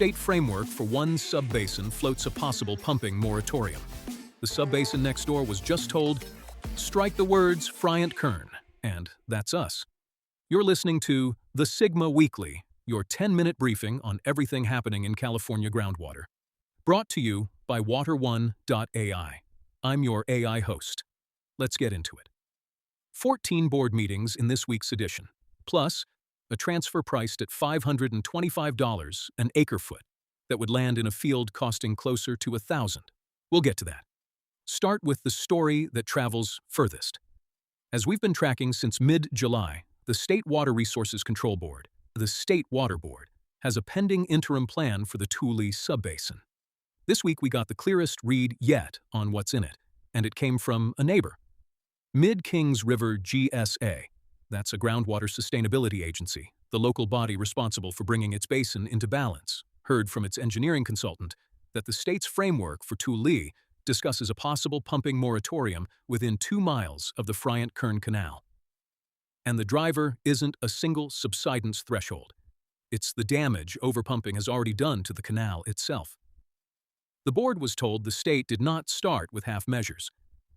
state framework for one subbasin floats a possible pumping moratorium. The subbasin next door was just told, strike the words Friant-Kern, and that's us. You're listening to The Sigma Weekly, your 10-minute briefing on everything happening in California groundwater. Brought to you by WaterOne.ai. I'm your AI host. Let's get into it. 14 board meetings in this week's edition, plus a transfer priced at $525 an acre-foot that would land in a field costing closer to $1,000. We'll get to that. Start with the story that travels furthest. As we've been tracking since mid-July, the State Water Resources Control Board, the State Water Board, has a pending interim plan for the Tule Subbasin. This week we got the clearest read yet on what's in it, and it came from a neighbor. Kings River GSA, that's a groundwater sustainability agency, the local body responsible for bringing its basin into balance, heard from its engineering consultant that the state's framework for Tule discusses a possible pumping moratorium within 2 miles of the Friant-Kern Canal. And the driver isn't a single subsidence threshold. It's the damage overpumping has already done to the canal itself. The board was told the state did not start with half measures,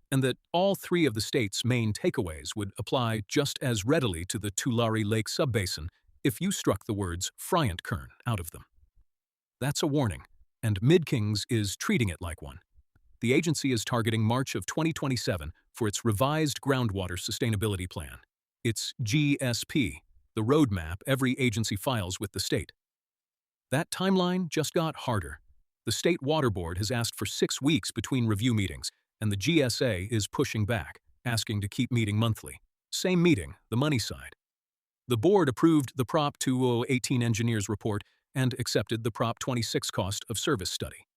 and that all 3 of the state's main takeaways would apply just as readily to the Tulare Lake subbasin if you struck the words Friant-Kern out of them. That's a warning, and Mid-Kings is treating it like one. The agency is targeting March of 2027 for its revised groundwater sustainability plan. Its GSP, the roadmap every agency files with the state. That timeline just got harder. The State Water Board has asked for 6 weeks between review meetings, and the GSA is pushing back, asking to keep meeting monthly. Same meeting, the money side. The board approved the Prop 2018 engineers report and accepted the Prop 26 cost of service study.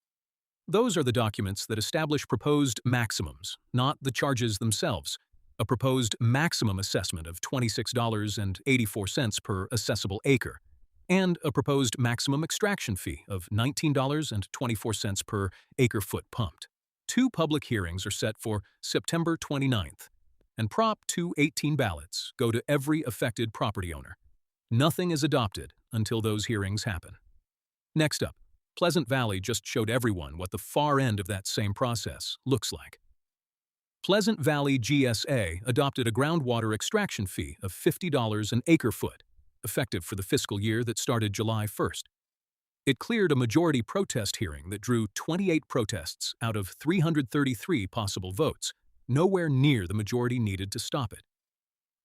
Those are the documents that establish proposed maximums, not the charges themselves. A proposed maximum assessment of $26.84 per assessable acre, and a proposed maximum extraction fee of $19.24 per acre-foot pumped. 2 public hearings are set for September 29th, and Prop 218 ballots go to every affected property owner. Nothing is adopted until those hearings happen. Next up, Pleasant Valley just showed everyone what the far end of that same process looks like. Pleasant Valley GSA adopted a groundwater extraction fee of $50 an acre-foot, effective for the fiscal year that started July 1st. It cleared a majority protest hearing that drew 28 protests out of 333 possible votes, nowhere near the majority needed to stop it.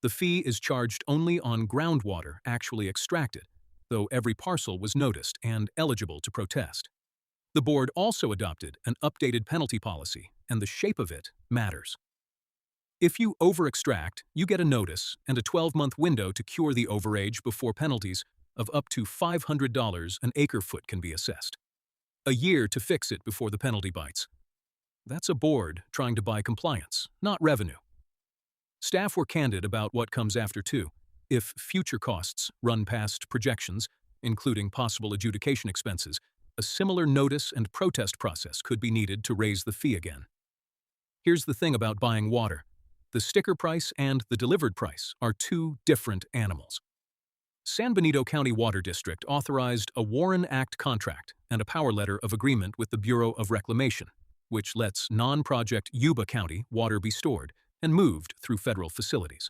The fee is charged only on groundwater actually extracted, though every parcel was noticed and eligible to protest. The board also adopted an updated penalty policy, and the shape of it matters. If you over-extract, you get a notice and a 12-month window to cure the overage before penalties of up to $500 an acre-foot can be assessed. A year to fix it before the penalty bites. That's a board trying to buy compliance, not revenue. Staff were candid about what comes after too. If future costs run past projections, including possible adjudication expenses, a similar notice and protest process could be needed to raise the fee again. Here's the thing about buying water. The sticker price and the delivered price are 2 different animals. San Benito County Water District authorized a Warren Act contract and a power letter of agreement with the Bureau of Reclamation, which lets non-project Yuba County water be stored and moved through federal facilities.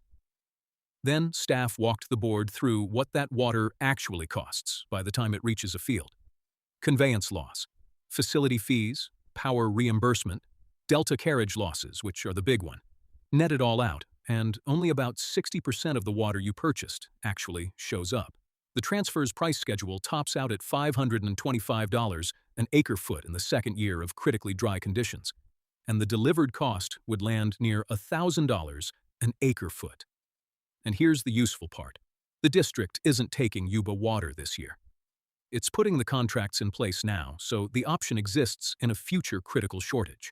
Then staff walked the board through what that water actually costs by the time it reaches a field. Conveyance loss, facility fees, power reimbursement, delta carriage losses, which are the big one. Net it all out, and only about 60% of the water you purchased actually shows up. The transfer's price schedule tops out at $525 an acre-foot in the second year of critically dry conditions, and the delivered cost would land near $1,000 an acre-foot. And here's the useful part. The district isn't taking Yuba water this year. It's putting the contracts in place now, so the option exists in a future critical shortage.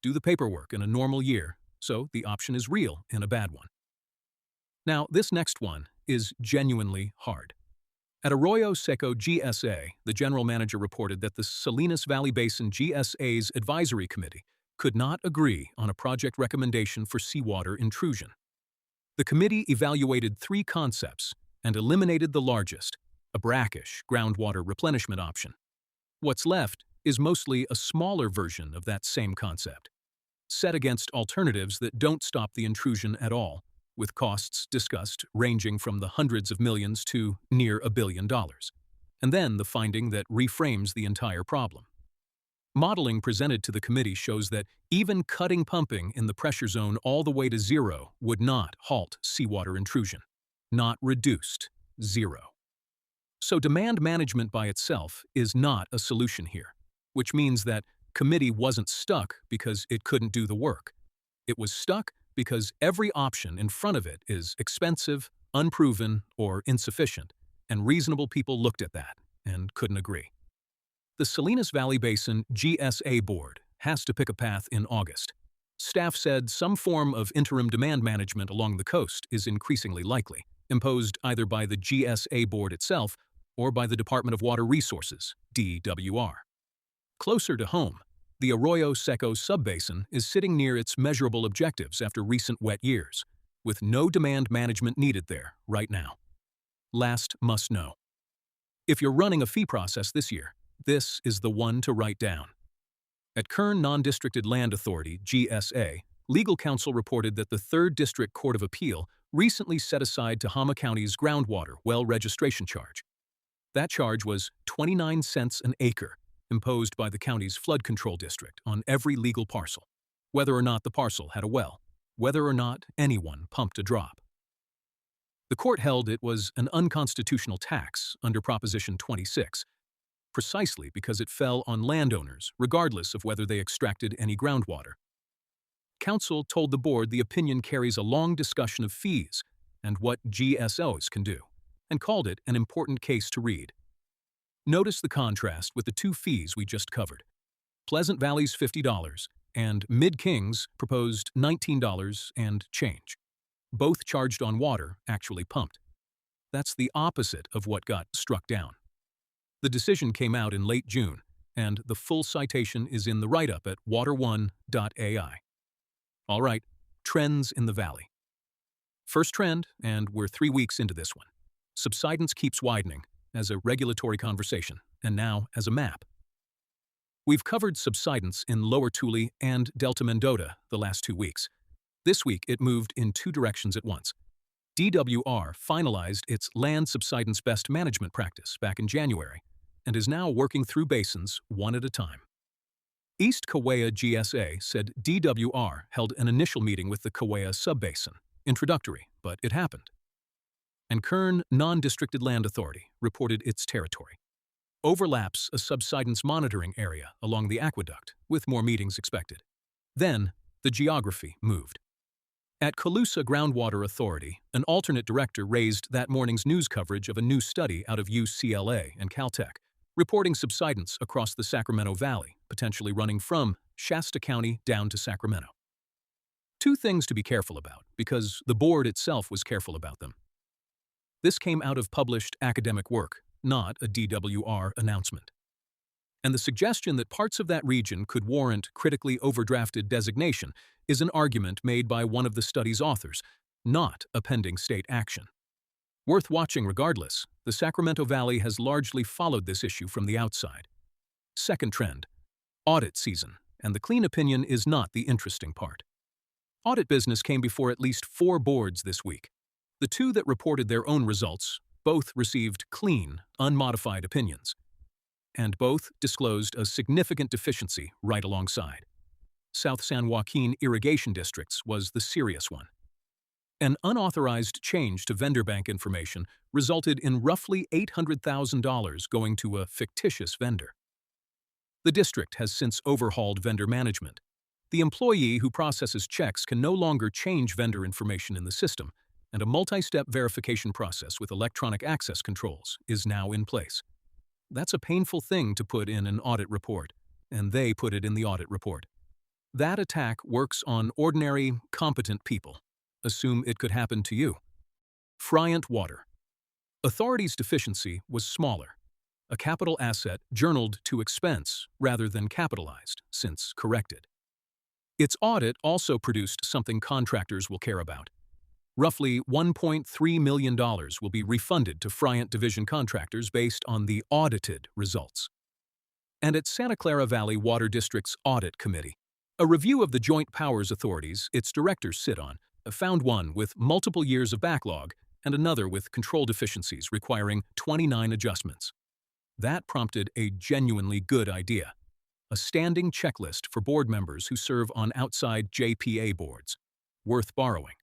Do the paperwork in a normal year, so the option is real in a bad one. Now, this next one is genuinely hard. At Arroyo Seco GSA, the general manager reported that the Salinas Valley Basin GSA's advisory committee could not agree on a project recommendation for seawater-intrusion. The committee evaluated 3 concepts and eliminated the largest, a brackish groundwater replenishment option, What's left is mostly a smaller version of that same concept, set against alternatives that don't stop the intrusion at all, with costs discussed ranging from the hundreds of millions to near $1 billion. And then the finding that reframes the entire problem. Modeling presented to the committee shows that even cutting pumping in the pressure zone all the way to zero would not halt seawater intrusion. Not reduced, zero. So demand management by itself is not a solution here, which means that committee wasn't stuck because it couldn't do the work. It was stuck because every option in front of it is expensive, unproven, or insufficient, and reasonable people looked at that and couldn't agree. The Salinas Valley Basin GSA board has to pick a path in August. Staff said some form of interim demand management along the coast is increasingly likely, imposed either by the GSA board itself or by the Department of Water Resources, DWR. Closer to home, the Arroyo Seco Subbasin is sitting near its measurable objectives after recent wet years, with no demand management needed there right now. Last must know. If you're running a fee process this year, this is the one to write down. At Kern Non-Districted Land Authority, GSA, legal counsel reported that the 3rd District Court of Appeal recently set aside Tehama County's groundwater well registration charge. That charge was 29 cents an acre, imposed by the county's flood control district on every legal parcel, whether or not the parcel had a well, whether or not anyone pumped a drop. The court held it was an unconstitutional tax under Proposition 26, precisely because it fell on landowners regardless of whether they extracted any groundwater. Counsel told the board the opinion carries a long discussion of fees and what GSOs can do, and called it an important case to read. Notice the contrast with the two fees we just covered. Pleasant Valley's $50 and Mid-Kings proposed $19 and change. Both charged on water actually pumped. That's the opposite of what got struck down. The decision came out in late June, and the full citation is in the write-up at water1.ai. All right, trends in the valley. First trend, and we're 3 weeks into this one. Subsidence keeps widening as a regulatory conversation, and now as a map. We've covered subsidence in Lower Tule and Delta Mendota the last 2 weeks. This week it moved in 2 directions at once. DWR finalized its land subsidence best management practice back in January, and is now working through basins one at a time. East Kaweah GSA said DWR held an initial meeting with the Kaweah Subbasin, introductory, but it happened. And Kern Non-Districted Land Authority reported its territory. Overlaps a subsidence monitoring area along the aqueduct, with more meetings expected. Then, the geography moved. At Colusa Groundwater Authority, an alternate director raised that morning's news coverage of a new study out of UCLA and Caltech, reporting subsidence across the Sacramento Valley, potentially running from Shasta County down to Sacramento. 2 things to be careful about, because the board itself was careful about them. This came out of published academic work, not a DWR announcement. And the suggestion that parts of that region could warrant critically overdrafted designation is an argument made by one of the study's authors, not a pending state action. Worth watching regardless, the Sacramento Valley has largely followed this issue from the outside. Second trend, audit season, and the clean opinion is not the interesting part. Audit business came before at least 4 boards this week. The 2 that reported their own results both received clean, unmodified opinions, and both disclosed a significant deficiency right alongside. South San Joaquin Irrigation District's was the serious one. An unauthorized change to vendor bank information resulted in roughly $800,000 going to a fictitious vendor. The district has since overhauled vendor management. The employee who processes checks can no longer change vendor information in the system, and a multi-step verification process with electronic access controls is now in place. That's a painful thing to put in an audit report, and they put it in the audit report. That attack works on ordinary, competent people. Assume it could happen to you. Friant Water. Authority's deficiency was smaller. A capital asset journaled to expense rather than capitalized, since corrected. Its audit also produced something contractors will care about. Roughly $1.3 million will be refunded to Friant Division contractors based on the audited results. and at Santa Clara Valley Water District's Audit Committee. A review of the joint powers authorities its directors sit on found one with multiple years of backlog and another with control deficiencies requiring 29 adjustments. That prompted a genuinely good idea: a standing checklist for board members who serve on outside JPA boards. Worth borrowing.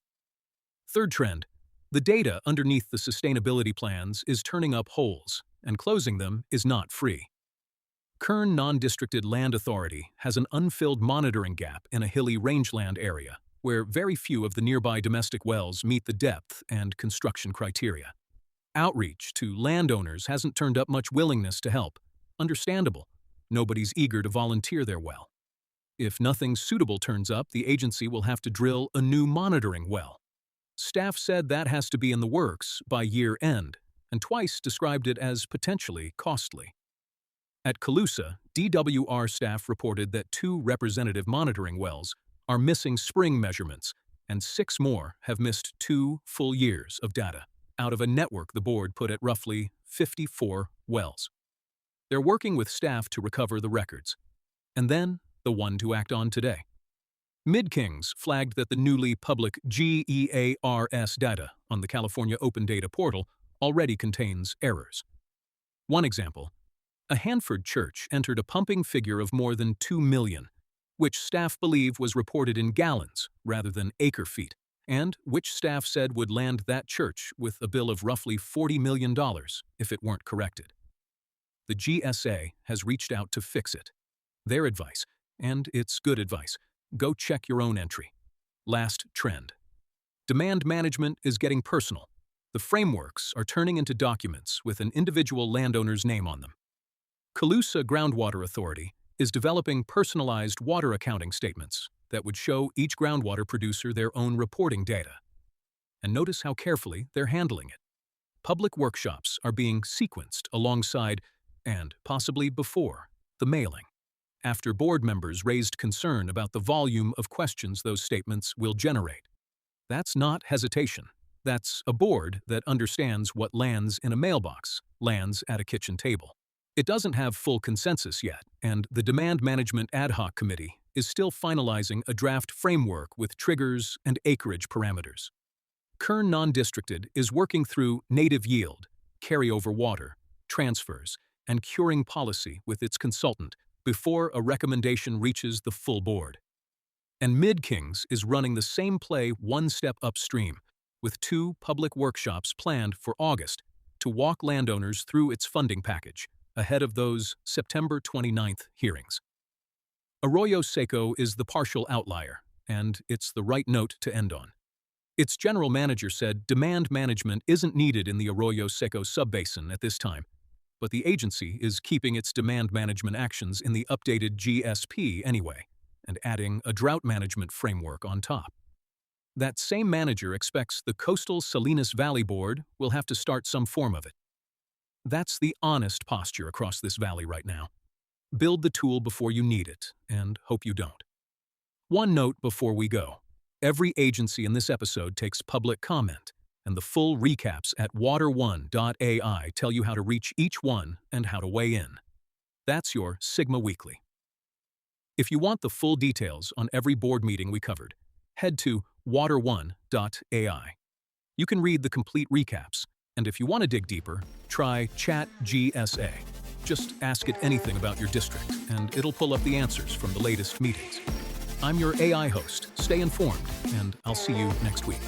Third trend: the data underneath the sustainability plans is turning up holes, and closing them is not free. Kern Non-Districted Land Authority has an unfilled monitoring gap in a hilly rangeland area where very few of the nearby domestic wells meet the depth and construction criteria. Outreach to landowners hasn't turned up much willingness to help. Understandable. Nobody's eager to volunteer their well. If nothing suitable turns up, the agency will have to drill a new monitoring well. Staff said that has to be in the works by year end, and twice described it as potentially costly. At Colusa, DWR staff reported that 2 representative monitoring wells are missing spring measurements, and 6 more have missed 2 full years of data, out of a network the board put at roughly 54 wells. They're working with staff to recover the records. And then, the one to act on today. Mid-Kings flagged that the newly public GEARS data on the California Open Data Portal already contains errors. One example: a Hanford church entered a pumping figure of more than 2 million, which staff believe was reported in gallons rather than acre-feet, and which staff said would land that church with a bill of roughly $40 million if it weren't corrected. The GSA has reached out to fix it. Their advice, and it's good advice: go check your own entry. Last trend: demand management is getting personal. The frameworks are turning into documents with an individual landowner's name on them. Colusa Groundwater Authority is developing personalized water accounting statements that would show each groundwater producer their own reporting data. And notice how carefully they're handling it. Public workshops are being sequenced alongside, and possibly before, the mailing, after board members raised concern about the volume of questions those statements will generate. That's not hesitation. That's a board that understands what lands in a mailbox lands at a kitchen table. It doesn't have full consensus yet, and the Demand Management Ad Hoc Committee is still finalizing a draft framework with triggers and acreage parameters. Kern Non-Districted is working through native yield, carryover water, transfers, and curing policy with its consultant before a recommendation reaches the full board. And Mid-Kings is running the same play one step upstream, with 2 public workshops planned for August to walk landowners through its funding package, ahead of those September 29th hearings. Arroyo Seco is the partial outlier, and it's the right note to end on. Its general manager said demand management isn't needed in the Arroyo Seco Subbasin at this time, but the agency is keeping its demand management actions in the updated GSP anyway, and adding a drought management framework on top. That same manager expects the coastal Salinas Valley Board will have to start some form of it. That's the honest posture across this valley right now. Build the tool before you need it, and hope you don't. One note before we go: every agency in this episode takes public comment, and the full recaps at water1.ai tell you how to reach each one and how to weigh in. That's your Sigma Weekly. If you want the full details on every board meeting we covered, head to water1.ai. You can read the complete recaps, and if you want to dig deeper, try Chat GSA. Just ask it anything about your district, and it'll pull up the answers from the latest meetings. I'm your AI host. Stay informed, and I'll see you next week.